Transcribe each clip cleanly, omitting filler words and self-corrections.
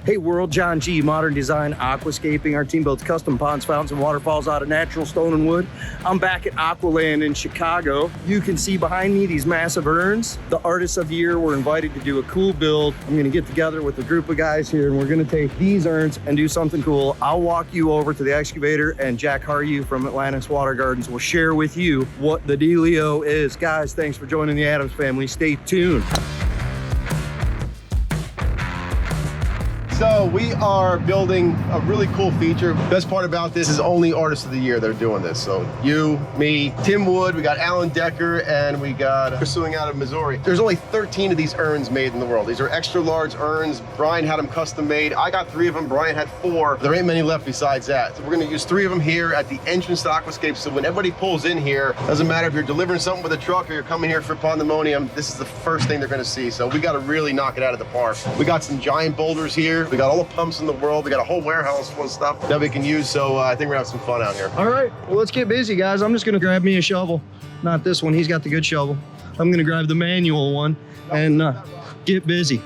Hey world, John G, Modern Design Aquascaping. Our team builds custom ponds, fountains, and waterfalls out of natural stone and wood. I'm back at Aqualand in Chicago. You can see behind me these massive urns. The artists of the year were invited to do a cool build. I'm gonna get together with a group of guys here and we're gonna take these urns and do something cool. I'll walk you over to the excavator and Jack Haryu from Atlantis Water Gardens will share with you what the dealio is. Guys, thanks for joining the Adams family. Stay tuned. So we are building a really cool feature. Best part about this is only artists of the year that are doing this. So you, me, Tim Wood, we got Alan Decker, and we got pursuing out of Missouri. There's only 13 of these urns made in the world. These are extra large urns. Brian had them custom made. I got 3 of them. Brian had 4. There ain't many left besides that. So we're gonna use 3 of them here at the entrance to Aquascape. So when everybody pulls in here, doesn't matter if you're delivering something with a truck or you're coming here for pandemonium, this is the first thing they're gonna see. So we gotta really knock it out of the park. We got some giant boulders here. We got all the pumps in the world. We got a whole warehouse full of stuff that we can use. So I think we're gonna have some fun out here. All right, well, let's get busy, guys. I'm just gonna grab me a shovel. Not this one, he's got the good shovel. I'm gonna grab the manual one and get busy.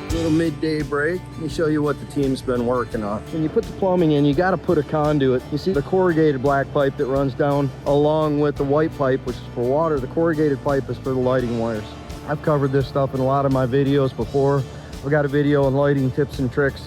Little midday break. Let me show you what the team's been working on. When you put the plumbing in, you got to put a conduit. You see the corrugated black pipe that runs down along with the white pipe, which is for water. The corrugated pipe is for the lighting wires. I've covered this stuff in a lot of my videos before. I've got a video on lighting tips and tricks.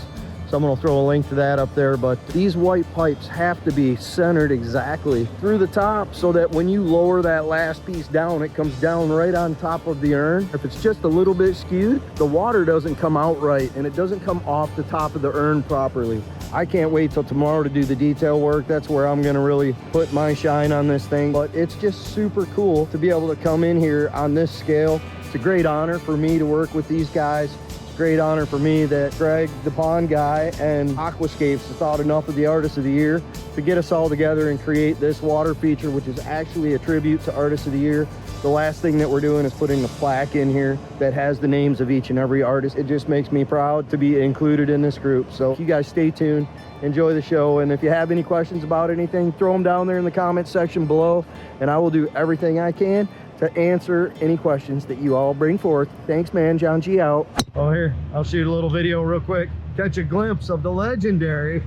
Someone will throw a link to that up there, but these white pipes have to be centered exactly through the top so that when you lower that last piece down, it comes down right on top of the urn. If it's just a little bit skewed, the water doesn't come out right and it doesn't come off the top of the urn properly. I can't wait till tomorrow to do the detail work. That's where I'm gonna really put my shine on this thing, but it's just super cool to be able to come in here on this scale. It's a great honor for me to work with these guys. Great honor for me that Greg, the pond guy, and Aquascapes thought enough of the Artist of the Year to get us all together and create this water feature, which is actually a tribute to Artist of the Year. The last thing that we're doing is putting a plaque in here that has the names of each and every artist. It just makes me proud to be included in this group. So you guys stay tuned, enjoy the show, and if you have any questions about anything, throw them down there in the comments section below, and I will do everything I can to answer any questions that you all bring forth. Thanks, man. John G out. Oh, here, I'll shoot a little video real quick. Catch a glimpse of the legendary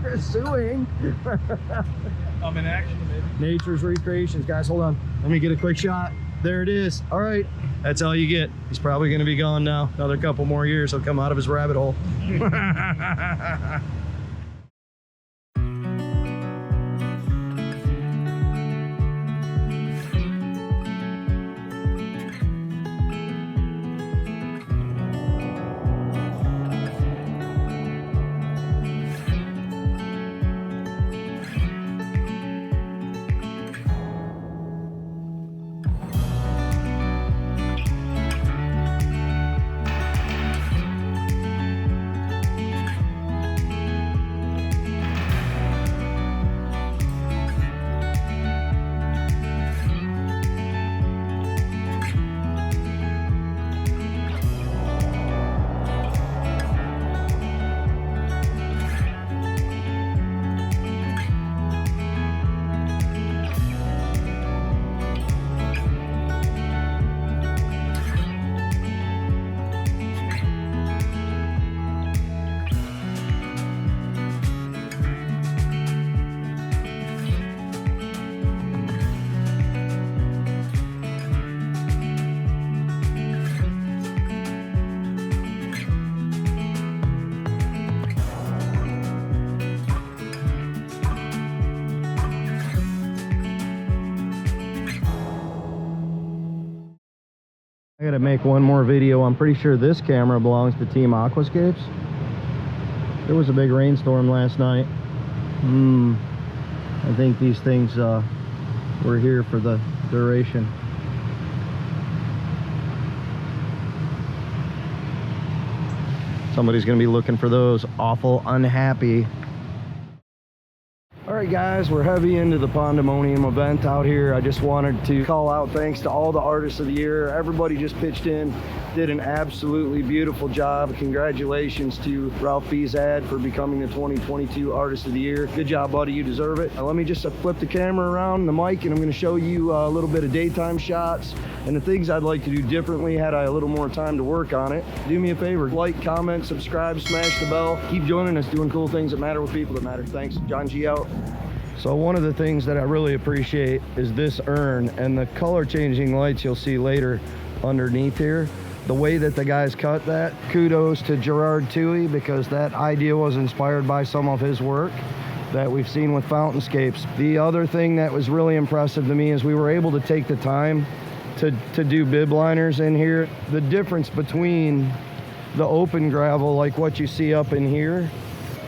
pursuing. I'm in action, baby. Nature's Recreations. Guys, hold on. Let me get a quick shot. There it is. All right, that's all you get. He's probably gonna be gone now. Another couple more years, he'll come out of his rabbit hole. I gotta make one more video. I'm pretty sure this camera belongs to Team Aquascapes. There was a big rainstorm last night. I think these things were here for the duration. Somebody's gonna be looking for those. Awful unhappy. All right, guys, we're heavy into the Pandemonium event out here. I just wanted to call out thanks to all the artists of the year. Everybody just pitched in, did an absolutely beautiful job. Congratulations to Ralph Bezad for becoming the 2022 Artist of the Year. Good job, buddy. You deserve it. Let me just flip the camera around the mic, and I'm going to show you a little bit of daytime shots and the things I'd like to do differently had I a little more time to work on it. Do me a favor, like, comment, subscribe, smash the bell. Keep joining us, doing cool things that matter with people that matter. Thanks. John G out. So one of the things that I really appreciate is this urn and the color changing lights you'll see later underneath here. The way that the guys cut that, kudos to Gerard Toohey, because that idea was inspired by some of his work that we've seen with Fountainscapes. The other thing that was really impressive to me is we were able to take the time to do bib liners in here. The difference between the open gravel, like what you see up in here,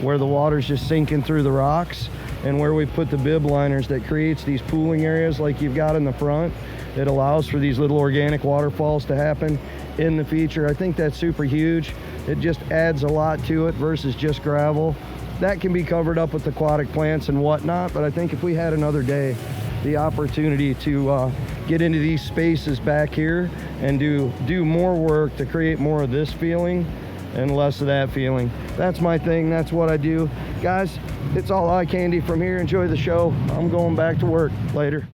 where the water's just sinking through the rocks, and where we put the bib liners that creates these pooling areas like you've got in the front. It allows for these little organic waterfalls to happen in the feature. I think that's super huge. It just adds a lot to it versus just gravel. That can be covered up with aquatic plants and whatnot, but I think if we had another day, the opportunity to get into these spaces back here and do more work to create more of this feeling and less of that feeling. That's my thing. That's what I do. Guys, it's all eye candy from here. Enjoy the show. I'm going back to work. Later.